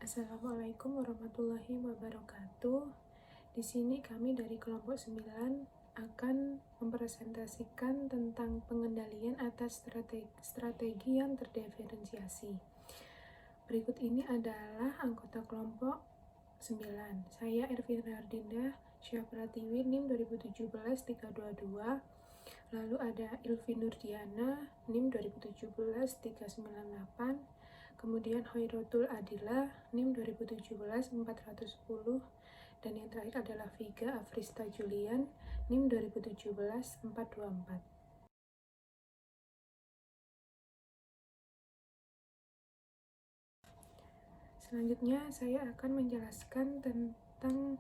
Assalamualaikum warahmatullahi wabarakatuh. Di sini kami dari kelompok 9 akan mempresentasikan tentang pengendalian atas strategi yang terdiferensiasi. Berikut ini adalah anggota kelompok 9. Saya Ervina Ardinda Syafratiwi, NIM 2017-322. Lalu ada Ilvi Nurdiana, NIM 2017-398. Kemudian Hoirotul Adila, NIM 2017-410. Dan yang terakhir adalah Viga Afrista Julian, NIM 2017-424. Selanjutnya saya akan menjelaskan tentang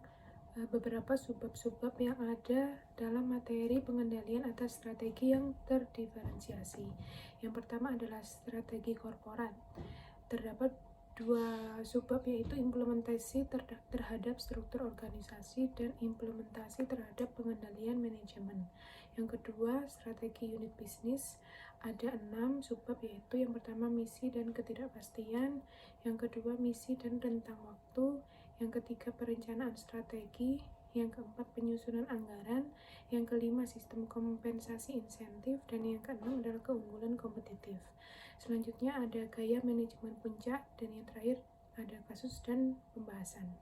beberapa subbab yang ada dalam materi pengendalian atas strategi yang terdiferensiasi. Yang pertama adalah strategi korporat. Terdapat dua subbab, yaitu implementasi terhadap struktur organisasi dan implementasi terhadap pengendalian manajemen. Yang kedua, strategi unit bisnis. Ada 6 subbab, yaitu yang pertama misi dan ketidakpastian, yang kedua misi dan rentang waktu, yang ketiga perencanaan strategi, yang keempat penyusunan anggaran, yang kelima sistem kompensasi insentif, dan yang keenam adalah keunggulan kompetitif. Selanjutnya ada gaya manajemen puncak, dan yang terakhir ada kasus dan pembahasan.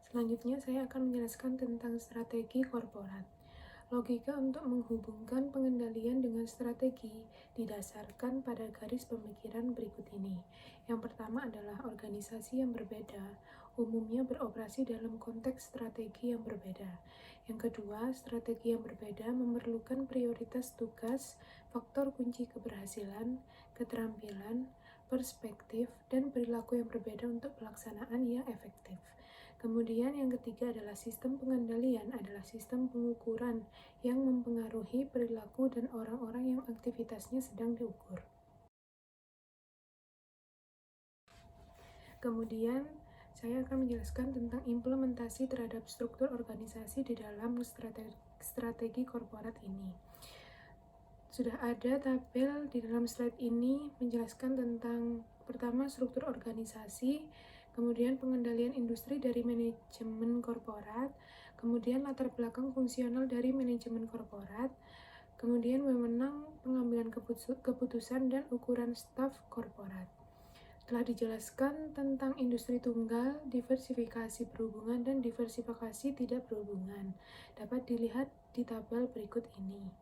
Selanjutnya saya akan menjelaskan tentang strategi korporat. Logika untuk menghubungkan pengendalian dengan strategi didasarkan pada garis pemikiran berikut ini. Yang pertama adalah organisasi yang berbeda umumnya beroperasi dalam konteks strategi yang berbeda. Yang kedua, strategi yang berbeda memerlukan prioritas tugas, faktor kunci keberhasilan, keterampilan, perspektif, dan perilaku yang berbeda untuk pelaksanaan yang efektif. Kemudian yang ketiga adalah sistem pengendalian adalah sistem pengukuran yang mempengaruhi perilaku dan orang-orang yang aktivitasnya sedang diukur. Kemudian saya akan menjelaskan tentang implementasi terhadap struktur organisasi di dalam strategi korporat ini. Sudah ada tabel di dalam slide ini menjelaskan tentang pertama struktur organisasi, kemudian pengendalian industri dari manajemen korporat, kemudian latar belakang fungsional dari manajemen korporat, kemudian wewenang pengambilan keputusan dan ukuran staf korporat. Telah dijelaskan tentang industri tunggal, diversifikasi berhubungan, dan diversifikasi tidak berhubungan. Dapat dilihat di tabel berikut ini.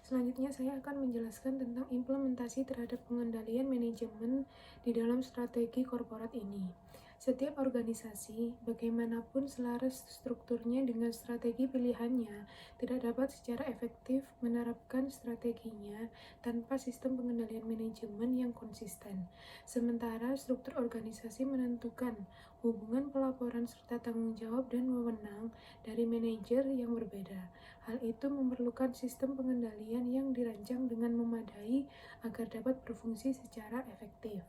Selanjutnya saya akan menjelaskan tentang implementasi terhadap pengendalian manajemen di dalam strategi korporat ini. Setiap organisasi, bagaimanapun selaras strukturnya dengan strategi pilihannya, tidak dapat secara efektif menerapkan strateginya tanpa sistem pengendalian manajemen yang konsisten. Sementara struktur organisasi menentukan hubungan pelaporan serta tanggung jawab dan wewenang dari manajer yang berbeda. Hal itu memerlukan sistem pengendalian yang dirancang dengan memadai agar dapat berfungsi secara efektif.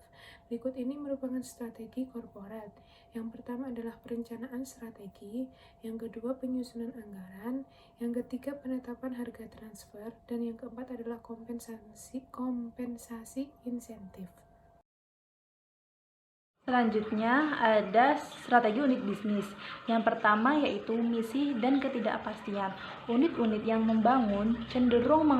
Berikut ini merupakan strategi korporat. Yang pertama adalah perencanaan strategi, yang kedua penyusunan anggaran, yang ketiga penetapan harga transfer, dan yang keempat adalah kompensasi insentif. Selanjutnya ada strategi unit bisnis. Yang pertama yaitu misi dan ketidakpastian. Unit-unit yang membangun cenderung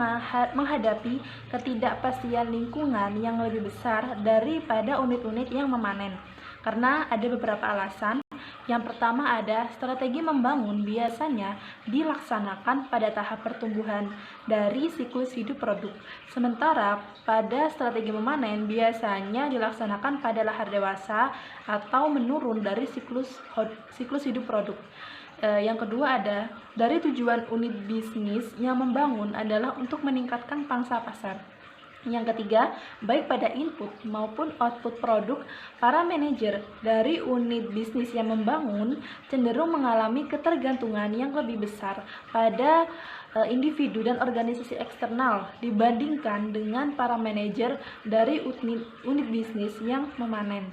menghadapi ketidakpastian lingkungan yang lebih besar daripada unit-unit yang memanen. Karena ada beberapa alasan. Yang pertama ada strategi membangun biasanya dilaksanakan pada tahap pertumbuhan dari siklus hidup produk. Sementara pada strategi memanen biasanya dilaksanakan pada lahar dewasa atau menurun dari siklus hidup produk. Yang kedua ada dari tujuan unit bisnis yang membangun adalah untuk meningkatkan pangsa pasar. Yang ketiga, baik pada input maupun output produk, para manajer dari unit bisnis yang membangun cenderung mengalami ketergantungan yang lebih besar pada individu dan organisasi eksternal dibandingkan dengan para manajer dari unit bisnis yang memanen.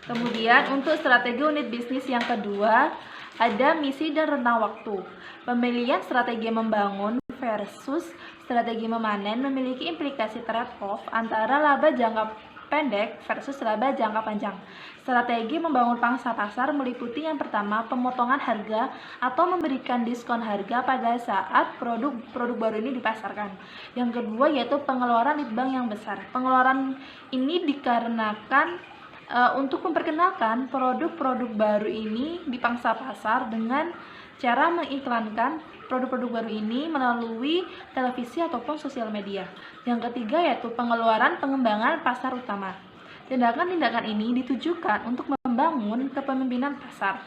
Kemudian untuk strategi unit bisnis yang kedua, ada misi dan rentang waktu. Pemilihan strategi membangun versus strategi memanen memiliki implikasi trade-off antara laba jangka pendek versus laba jangka panjang. Strategi membangun pangsa pasar meliputi yang pertama, pemotongan harga atau memberikan diskon harga pada saat produk baru ini dipasarkan. Yang kedua yaitu pengeluaran lead bank yang besar. Pengeluaran ini dikarenakan untuk memperkenalkan produk-produk baru ini di pangsa pasar dengan cara mengiklankan produk-produk baru ini melalui televisi ataupun sosial media. Yang ketiga yaitu pengeluaran pengembangan pasar utama. Tindakan-tindakan ini ditujukan untuk membangun kepemimpinan pasar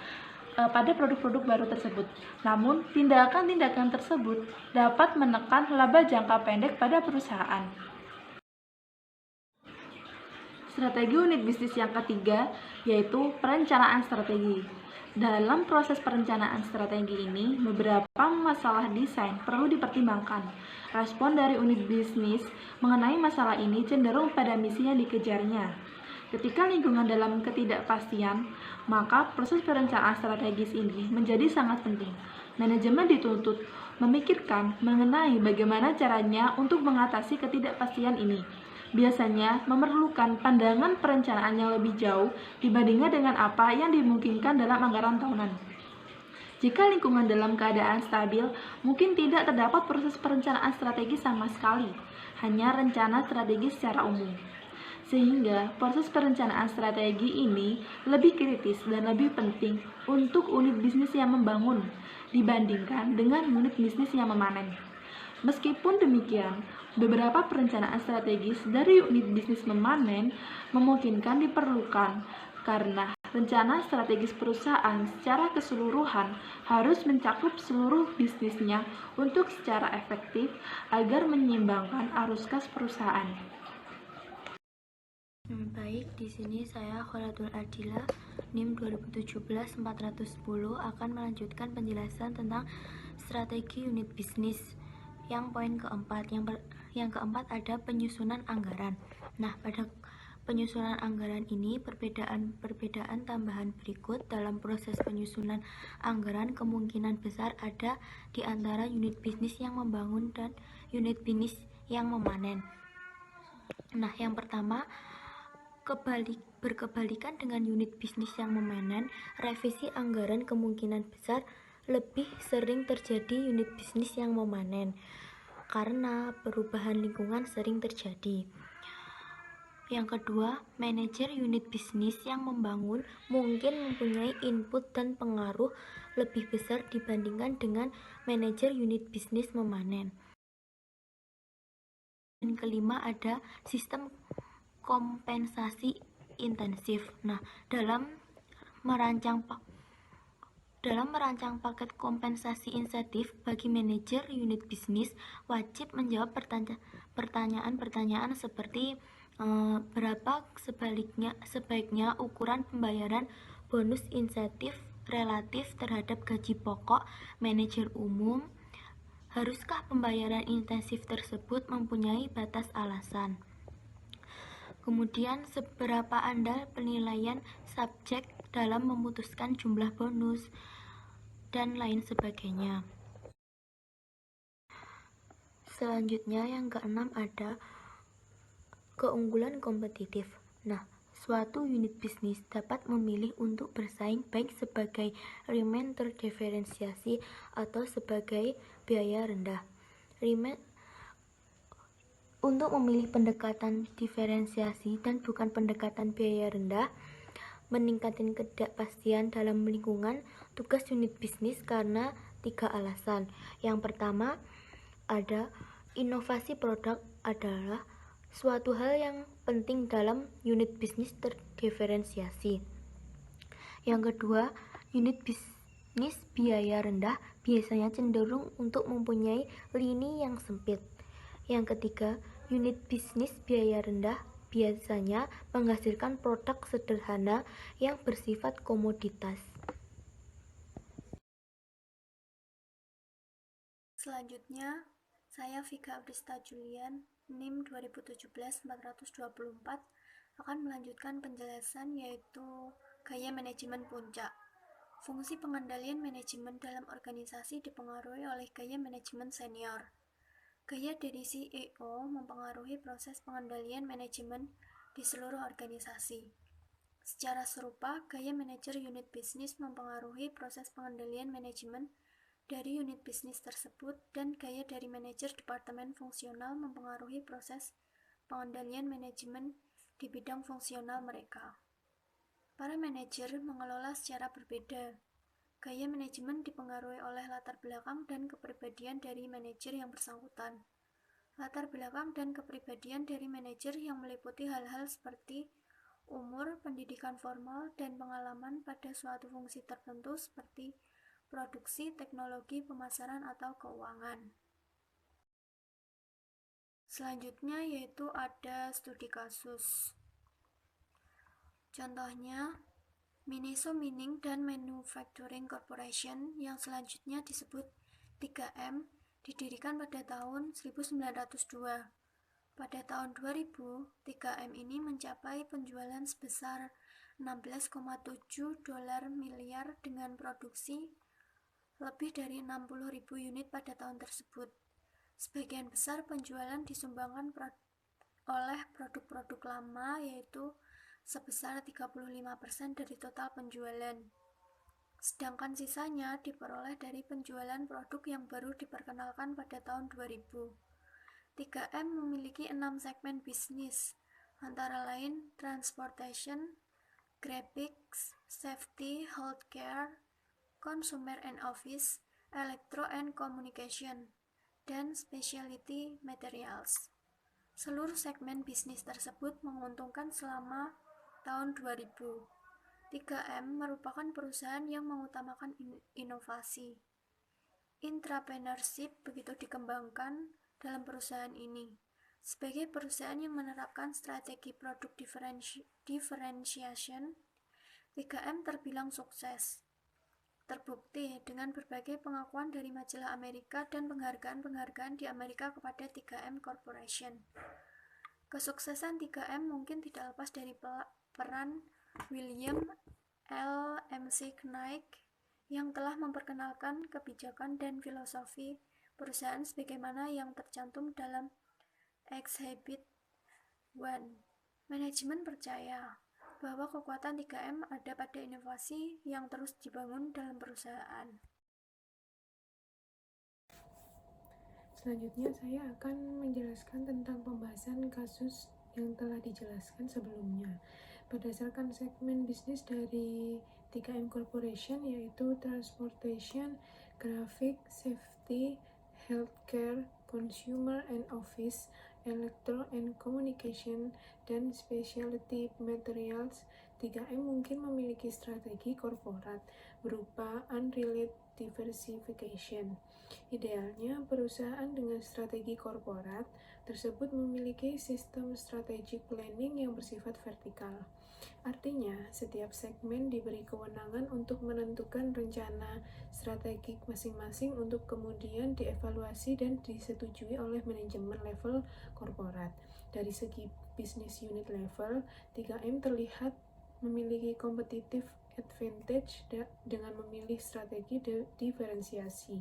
pada produk-produk baru tersebut. Namun, tindakan-tindakan tersebut dapat menekan laba jangka pendek pada perusahaan. Strategi unit bisnis yang ketiga yaitu perencanaan strategi. Dalam proses perencanaan strategi ini, beberapa masalah desain perlu dipertimbangkan. Respon dari unit bisnis mengenai masalah ini cenderung pada misi yang dikejarnya. Ketika lingkungan dalam ketidakpastian, maka proses perencanaan strategis ini menjadi sangat penting. Manajemen dituntut memikirkan mengenai bagaimana caranya untuk mengatasi ketidakpastian ini. Biasanya memerlukan pandangan perencanaan yang lebih jauh dibandingkan dengan apa yang dimungkinkan dalam anggaran tahunan. Jika lingkungan dalam keadaan stabil, mungkin tidak terdapat proses perencanaan strategi sama sekali, hanya rencana strategi secara umum. Sehingga proses perencanaan strategi ini lebih kritis dan lebih penting untuk unit bisnis yang membangun dibandingkan dengan unit bisnis yang memanen. Meskipun demikian, beberapa perencanaan strategis dari unit bisnis memanen memungkinkan diperlukan karena rencana strategis perusahaan secara keseluruhan harus mencakup seluruh bisnisnya untuk secara efektif agar menyeimbangkan arus kas perusahaan. Baik, di sini saya Kholatul Adila, NIM 2017-410 akan melanjutkan penjelasan tentang strategi unit bisnis. Yang poin keempat, yang keempat ada penyusunan anggaran. Nah, pada penyusunan anggaran ini perbedaan tambahan berikut dalam proses penyusunan anggaran kemungkinan besar ada di antara unit bisnis yang membangun dan unit bisnis yang memanen. Nah, yang pertama, berkebalikan dengan unit bisnis yang memanen, revisi anggaran kemungkinan besar lebih sering terjadi unit bisnis yang memanen karena perubahan lingkungan sering terjadi. Yang kedua, manajer unit bisnis yang membangun mungkin mempunyai input dan pengaruh lebih besar dibandingkan dengan manajer unit bisnis memanen. Dan kelima ada sistem kompensasi intensif. Nah, dalam merancang paket kompensasi insentif bagi manajer unit bisnis wajib menjawab pertanyaan-pertanyaan seperti berapa sebaiknya ukuran pembayaran bonus insentif relatif terhadap gaji pokok manajer umum, haruskah pembayaran intensif tersebut mempunyai batas alasan. Kemudian, seberapa andal penilaian subjek dalam memutuskan jumlah bonus, dan lain sebagainya. Selanjutnya, yang keenam ada keunggulan kompetitif. Nah, suatu unit bisnis dapat memilih untuk bersaing baik sebagai remain terdiferensiasi atau sebagai biaya rendah. Untuk memilih pendekatan diferensiasi dan bukan pendekatan biaya rendah, meningkatkan ketidakpastian dalam lingkungan tugas unit bisnis karena 3 alasan. Yang pertama, ada inovasi produk adalah suatu hal yang penting dalam unit bisnis terdiferensiasi. Yang kedua, unit bisnis biaya rendah biasanya cenderung untuk mempunyai lini yang sempit. Yang ketiga, unit bisnis biaya rendah biasanya menghasilkan produk sederhana yang bersifat komoditas. Selanjutnya, saya Vika Abrista Julian, NIM 2017-424 akan melanjutkan penjelasan yaitu gaya manajemen puncak. Fungsi pengendalian manajemen dalam organisasi dipengaruhi oleh gaya manajemen senior. Gaya dari CEO mempengaruhi proses pengendalian manajemen di seluruh organisasi. Secara serupa, gaya manajer unit bisnis mempengaruhi proses pengendalian manajemen dari unit bisnis tersebut, dan gaya dari manajer departemen fungsional mempengaruhi proses pengendalian manajemen di bidang fungsional mereka. Para manajer mengelola secara berbeda. Gaya manajemen dipengaruhi oleh latar belakang dan kepribadian dari manajer yang bersangkutan. Latar belakang dan kepribadian dari manajer yang meliputi hal-hal seperti umur, pendidikan formal, dan pengalaman pada suatu fungsi tertentu seperti produksi, teknologi, pemasaran, atau keuangan. Selanjutnya yaitu ada studi kasus. Contohnya, Miniso Mining dan Manufacturing Corporation yang selanjutnya disebut 3M didirikan pada tahun 1902. Pada tahun 2000, 3M ini mencapai penjualan sebesar 16,7 dolar miliar dengan produksi lebih dari 60.000 unit pada tahun tersebut. Sebagian besar penjualan disumbangkan oleh produk-produk lama, yaitu sebesar 35% dari total penjualan. Sedangkan sisanya diperoleh dari penjualan produk yang baru diperkenalkan pada tahun 2000. 3M memiliki 6 segmen bisnis, antara lain transportation, graphics, safety, healthcare, consumer and office, electro and communication, dan specialty materials. Seluruh segmen bisnis tersebut menguntungkan selama tahun 2000. 3M merupakan perusahaan yang mengutamakan inovasi. Intrapreneurship begitu dikembangkan dalam perusahaan ini. Sebagai perusahaan yang menerapkan strategi produk differentiation, 3M terbilang sukses. Terbukti dengan berbagai pengakuan dari majalah Amerika dan penghargaan-penghargaan di Amerika kepada 3M Corporation. Kesuksesan 3M mungkin tidak lepas dari peran William L. McKnight yang telah memperkenalkan kebijakan dan filosofi perusahaan sebagaimana yang tercantum dalam Exhibit 1. Manajemen percaya bahwa kekuatan 3M ada pada inovasi yang terus dibangun dalam perusahaan. Selanjutnya saya akan menjelaskan tentang pembahasan kasus yang telah dijelaskan sebelumnya. Berdasarkan segmen bisnis dari 3M Corporation, yaitu Transportation, Graphic, Safety, Healthcare, Consumer and Office, Electro and Communication, dan Specialty Materials, 3M mungkin memiliki strategi korporat berupa unrelated diversification. Idealnya, perusahaan dengan strategi korporat tersebut memiliki sistem strategic planning yang bersifat vertikal. Artinya, setiap segmen diberi kewenangan untuk menentukan rencana strategik masing-masing untuk kemudian dievaluasi dan disetujui oleh manajemen level korporat. Dari segi bisnis unit level, 3M terlihat memiliki competitive advantage dengan memilih strategi diferensiasi.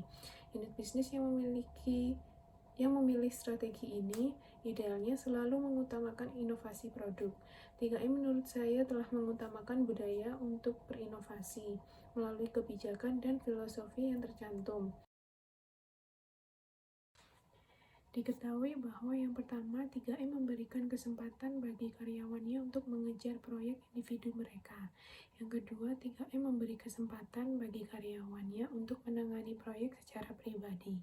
Unit bisnis yang memilih strategi ini idealnya selalu mengutamakan inovasi produk. 3M menurut saya telah mengutamakan budaya untuk berinovasi melalui kebijakan dan filosofi yang tercantum. Diketahui bahwa yang pertama, 3M memberikan kesempatan bagi karyawannya untuk mengejar proyek individu mereka. Yang kedua, 3M memberi kesempatan bagi karyawannya untuk menangani proyek secara pribadi.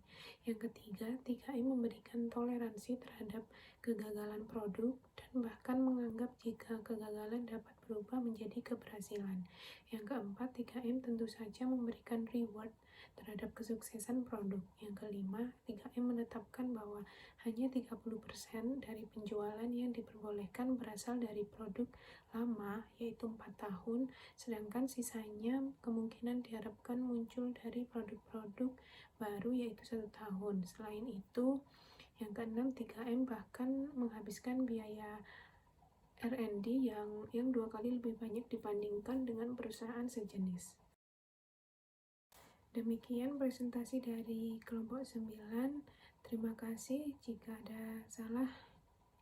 Yang ketiga, 3M memberikan toleransi terhadap kegagalan produk dan bahkan menganggap jika kegagalan dapat berubah menjadi keberhasilan. Yang keempat, 3M tentu saja memberikan reward terhadap kesuksesan produk. Yang kelima, 3M menetapkan bahwa hanya 30% dari penjualan yang diperbolehkan berasal dari produk lama, yaitu 4 tahun, sedangkan sisanya kemungkinan diharapkan muncul dari produk-produk baru, yaitu 1 tahun. Selain itu, yang keenam, 3M bahkan menghabiskan biaya R&D yang 2 kali lebih banyak dibandingkan dengan perusahaan sejenis. Demikian presentasi dari kelompok 9. Terima kasih. Jika ada salah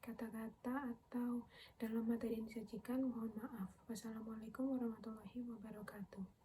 kata-kata atau dalam materi yang disajikan, mohon maaf. Wassalamualaikum warahmatullahi wabarakatuh.